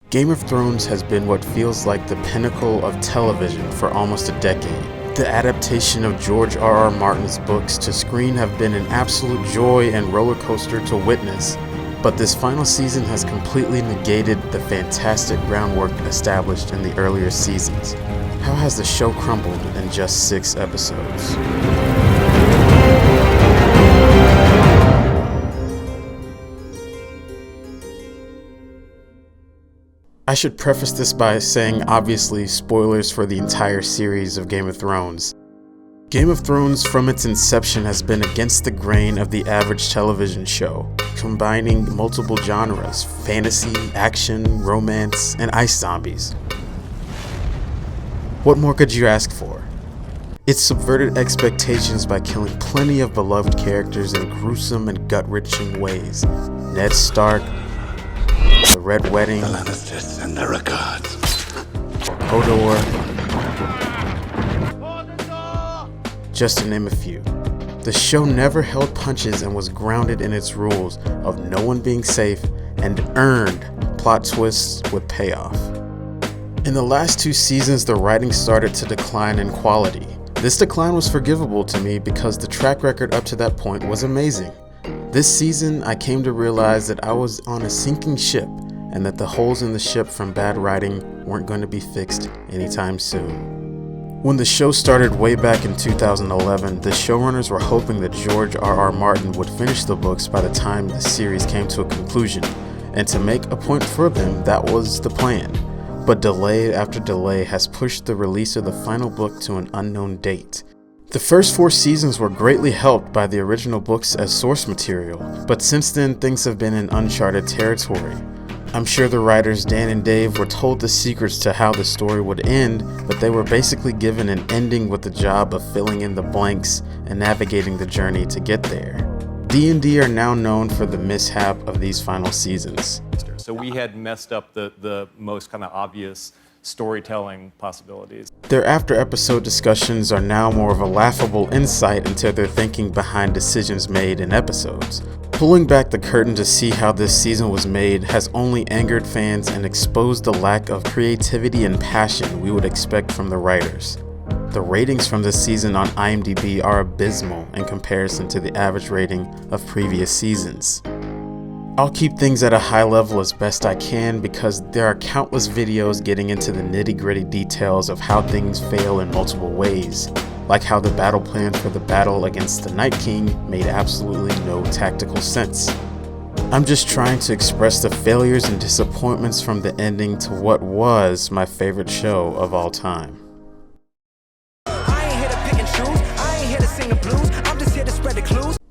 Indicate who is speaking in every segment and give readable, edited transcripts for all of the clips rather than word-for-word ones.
Speaker 1: Game of Thrones has been what feels like the pinnacle of television for almost a decade. The adaptation of George R.R. Martin's books to screen have been an absolute joy and roller coaster to witness, but this final season has completely negated the fantastic groundwork established in the earlier seasons. How has the show crumbled in just 6 episodes? I should preface this by saying, obviously, spoilers for the entire series of Game of Thrones. Game of Thrones from its inception has been against the grain of the average television show, combining multiple genres: fantasy, action, romance, and ice zombies. What more could you ask for? It subverted expectations by killing plenty of beloved characters in gruesome and gut-wrenching ways. Ned Stark, the Red Wedding,
Speaker 2: the Lannisters send their regards.
Speaker 1: Hodor, just to name a few. The show never held punches and was grounded in its rules of no one being safe and earned plot twists with payoff. In the last 2 seasons, the writing started to decline in quality. This decline was forgivable to me because the track record up to that point was amazing. This season, I came to realize that I was on a sinking ship and that the holes in the ship from bad writing weren't going to be fixed anytime soon. When the show started way back in 2011, the showrunners were hoping that George R.R. Martin would finish the books by the time the series came to a conclusion, and to make a point for them, that was the plan. But delay after delay has pushed the release of the final book to an unknown date. The first 4 seasons were greatly helped by the original books as source material, but since then things have been in uncharted territory. I'm sure the writers Dan and Dave were told the secrets to how the story would end, but they were basically given an ending with the job of filling in the blanks and navigating the journey to get there. D&D are now known for the mishap of these final seasons.
Speaker 3: So we had messed up the most kind of obvious storytelling possibilities.
Speaker 1: Their after-episode discussions are now more of a laughable insight into their thinking behind decisions made in episodes. Pulling back the curtain to see how this season was made has only angered fans and exposed the lack of creativity and passion we would expect from the writers. The ratings from this season on IMDb are abysmal in comparison to the average rating of previous seasons. I'll keep things at a high level as best I can because there are countless videos getting into the nitty-gritty details of how things fail in multiple ways, like how the battle plan for the battle against the Night King made absolutely no tactical sense. I'm just trying to express the failures and disappointments from the ending to what was my favorite show of all time.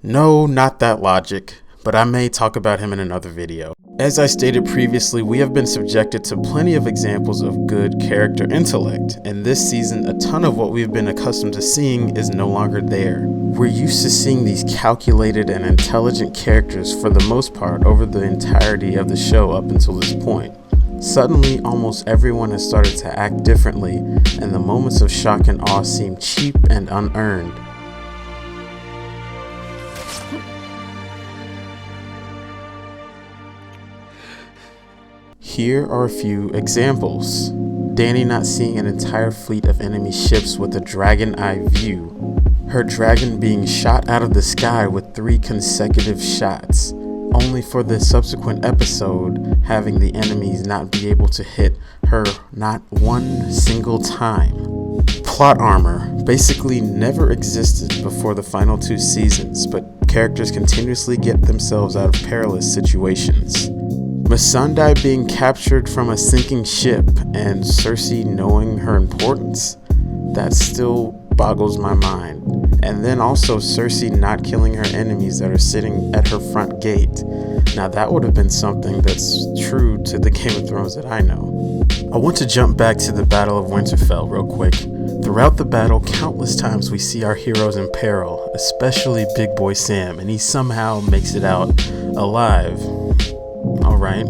Speaker 1: No, not that logic, but I may talk about him in another video. As I stated previously, we have been subjected to plenty of examples of good character intellect, and this season a ton of what we've been accustomed to seeing is no longer there. We're used to seeing these calculated and intelligent characters for the most part over the entirety of the show up until this point. Suddenly, almost everyone has started to act differently, and the moments of shock and awe seem cheap and unearned. Here are a few examples. Dany not seeing an entire fleet of enemy ships with a dragon eye view. Her dragon being shot out of the sky with 3 consecutive shots, only for the subsequent episode having the enemies not be able to hit her not one single time. Plot armor basically never existed before the final 2 seasons, but characters continuously get themselves out of perilous situations. Missandei being captured from a sinking ship and Cersei knowing her importance? That still boggles my mind. And then also Cersei not killing her enemies that are sitting at her front gate. Now that would have been something that's true to the Game of Thrones that I know. I want to jump back to the Battle of Winterfell real quick. Throughout the battle, countless times we see our heroes in peril, especially Big Boy Sam, and he somehow makes it out alive. Alright.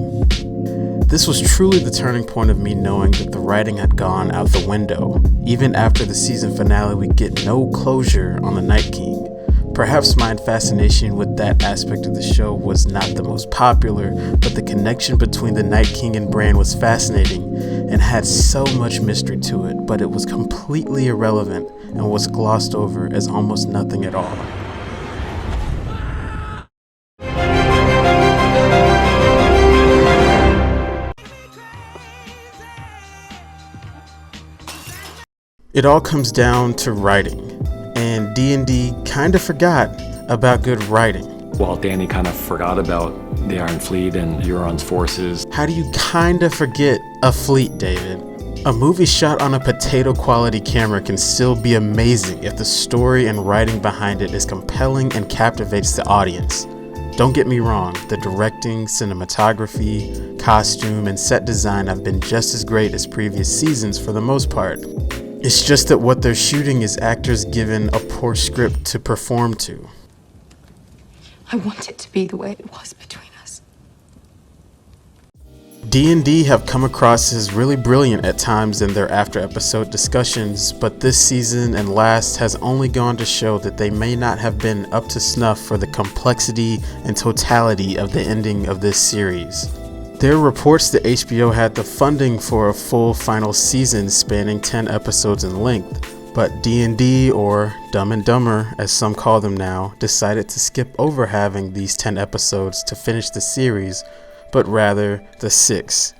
Speaker 1: This was truly the turning point of me knowing that the writing had gone out the window. Even after the season finale, we get no closure on the Night King. Perhaps my fascination with that aspect of the show was not the most popular, but the connection between the Night King and Bran was fascinating and had so much mystery to it, but it was completely irrelevant and was glossed over as almost nothing at all. It all comes down to writing, and D&D kinda forgot about good writing.
Speaker 4: While Danny kind of forgot about the Iron Fleet and Euron's forces.
Speaker 1: How do you kinda forget a fleet, David? A movie shot on a potato quality camera can still be amazing if the story and writing behind it is compelling and captivates the audience. Don't get me wrong, the directing, cinematography, costume, and set design have been just as great as previous seasons for the most part. It's just that what they're shooting is actors given a poor script to perform to.
Speaker 5: I want it to be the way it was between us.
Speaker 1: D&D have come across as really brilliant at times in their after episode discussions, but this season and last has only gone to show that they may not have been up to snuff for the complexity and totality of the ending of this series. There are reports that HBO had the funding for a full final season spanning 10 episodes in length, but D&D, or Dumb and Dumber as some call them now, decided to skip over having these 10 episodes to finish the series, but rather the 6.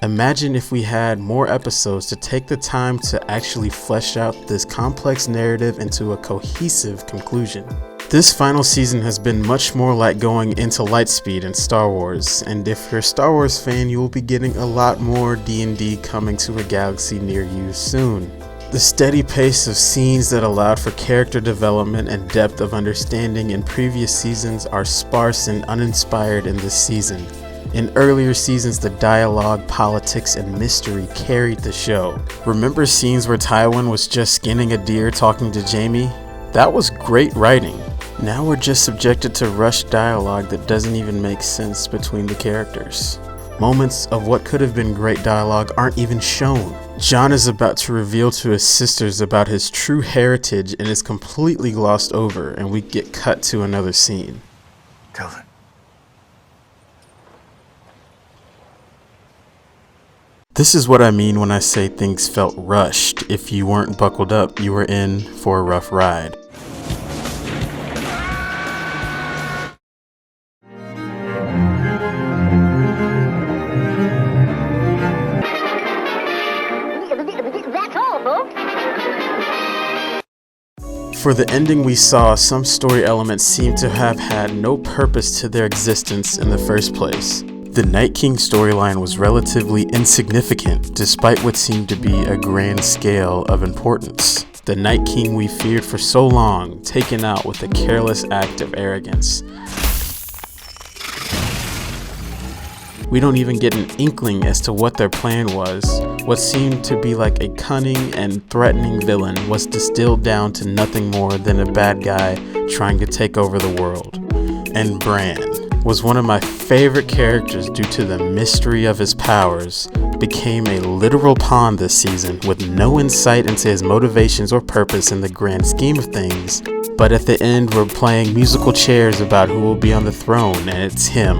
Speaker 1: Imagine if we had more episodes to take the time to actually flesh out this complex narrative into a cohesive conclusion. This final season has been much more like going into Lightspeed in Star Wars, and if you're a Star Wars fan, you will be getting a lot more D&D coming to a galaxy near you soon. The steady pace of scenes that allowed for character development and depth of understanding in previous seasons are sparse and uninspired in this season. In earlier seasons, the dialogue, politics, and mystery carried the show. Remember scenes where Tywin was just skinning a deer talking to Jaime? That was great writing. Now we're just subjected to rushed dialogue that doesn't even make sense between the characters. Moments of what could have been great dialogue aren't even shown. Jon is about to reveal to his sisters about his true heritage and is completely glossed over, and we get cut to another scene.
Speaker 2: Tell them.
Speaker 1: This is what I mean when I say things felt rushed. If you weren't buckled up, you were in for a rough ride. For the ending we saw, some story elements seem to have had no purpose to their existence in the first place. The Night King storyline was relatively insignificant, despite what seemed to be a grand scale of importance. The Night King we feared for so long, taken out with a careless act of arrogance. We don't even get an inkling as to what their plan was. What seemed to be like a cunning and threatening villain was distilled down to nothing more than a bad guy trying to take over the world. And Bran was one of my favorite characters due to the mystery of his powers, became a literal pawn this season with no insight into his motivations or purpose in the grand scheme of things. But at the end we're playing musical chairs about who will be on the throne, and it's him.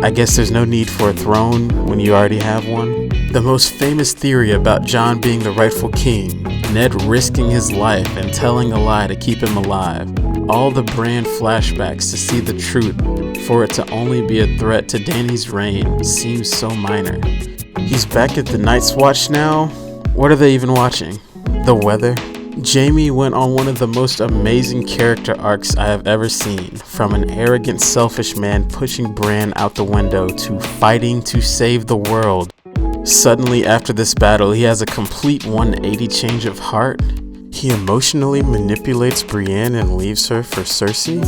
Speaker 1: I guess there's no need for a throne when you already have one. The most famous theory about Jon being the rightful king, Ned risking his life and telling a lie to keep him alive, all the Bran flashbacks to see the truth, for it to only be a threat to Dany's reign seems so minor. He's back at the Night's Watch now? What are they even watching? The weather? Jaime went on one of the most amazing character arcs I have ever seen, from an arrogant, selfish man pushing Bran out the window to fighting to save the world. Suddenly after this battle, he has a complete 180 change of heart. He emotionally manipulates Brienne and leaves her for Cersei?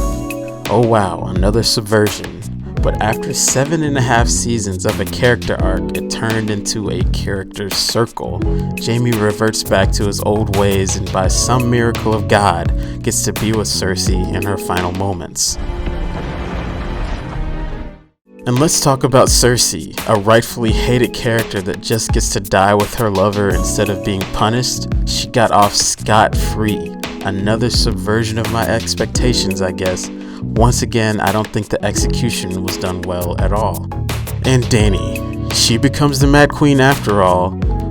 Speaker 1: Oh wow, another subversion. But after 7.5 seasons of a character arc, it turned into a character circle. Jaime reverts back to his old ways and by some miracle of God, gets to be with Cersei in her final moments. And let's talk about Cersei, a rightfully hated character that just gets to die with her lover instead of being punished. She got off scot-free. Another subversion of my expectations, I guess. Once again, I don't think the execution was done well at all. And Dany, she becomes the Mad Queen after all,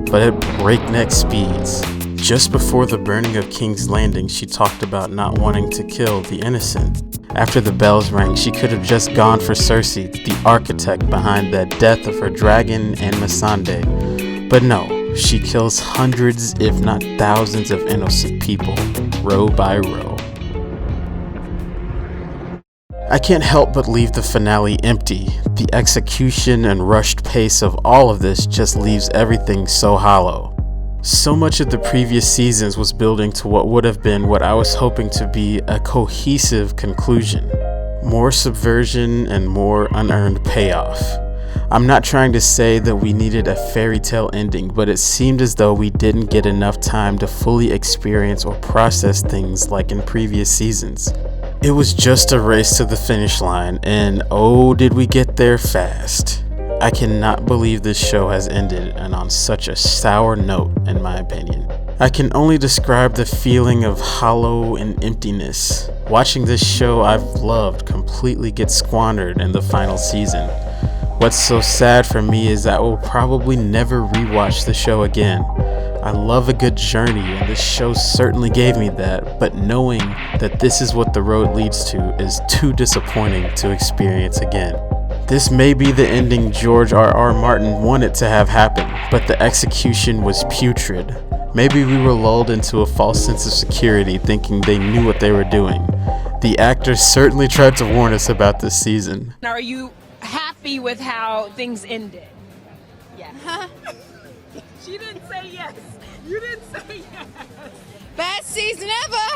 Speaker 1: but at breakneck speeds. Just before the burning of King's Landing, she talked about not wanting to kill the innocent. After the bells rang, she could have just gone for Cersei, the architect behind the death of her dragon and Missandei. But no, she kills hundreds, if not thousands of innocent people, row by row. I can't help but leave the finale empty. The execution and rushed pace of all of this just leaves everything so hollow. So much of the previous seasons was building to what would have been what I was hoping to be a cohesive conclusion. More subversion and more unearned payoff. I'm not trying to say that we needed a fairy tale ending, but it seemed as though we didn't get enough time to fully experience or process things like in previous seasons. It was just a race to the finish line, and oh, did we get there fast. I cannot believe this show has ended and on such a sour note, in my opinion. I can only describe the feeling of hollow and emptiness. Watching this show I've loved completely get squandered in the final season. What's so sad for me is that I will probably never rewatch the show again. I love a good journey, and this show certainly gave me that, but knowing that this is what the road leads to is too disappointing to experience again. This may be the ending George R.R. Martin wanted to have happen, but the execution was putrid. Maybe we were lulled into a false sense of security thinking they knew what they were doing. The actors certainly tried to warn us about this season.
Speaker 6: Are you happy with how things ended?
Speaker 7: Yeah.
Speaker 6: She didn't say yes. You didn't say yes.
Speaker 7: Best season ever.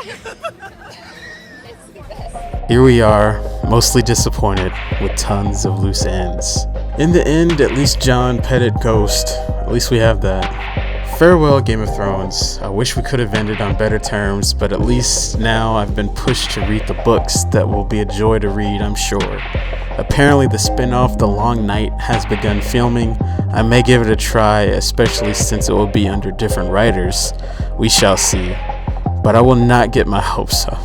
Speaker 1: Here we are, mostly disappointed, with tons of loose ends. In the end, at least Jon petted Ghost. At least we have that. Farewell, Game of Thrones. I wish we could have ended on better terms, but at least now I've been pushed to read the books that will be a joy to read, I'm sure. Apparently the spin-off The Long Night has begun filming. I may give it a try, especially since it will be under different writers. We shall see. But I will not get my hopes up.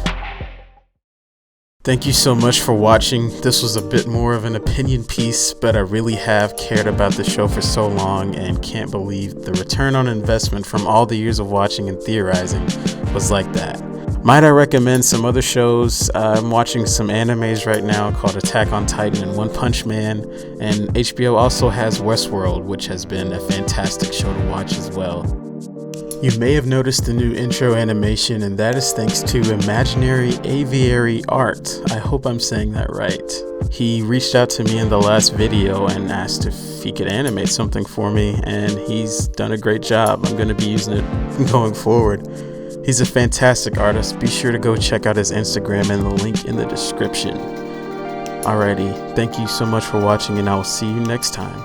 Speaker 1: Thank you so much for watching. This was a bit more of an opinion piece, but I really have cared about the show for so long and can't believe the return on investment from all the years of watching and theorizing was like that. Might I recommend some other shows? I'm watching some animes right now called Attack on Titan and One Punch Man, and HBO also has Westworld, which has been a fantastic show to watch as well. You may have noticed the new intro animation, and that is thanks to imaginaryaviaryart. I hope I'm saying that right. He reached out to me in the last video and asked if he could animate something for me, and he's done a great job. I'm going to be using it going forward. He's a fantastic artist. Be sure to go check out his Instagram and the link in the description. Alrighty, thank you so much for watching, and I will see you next time.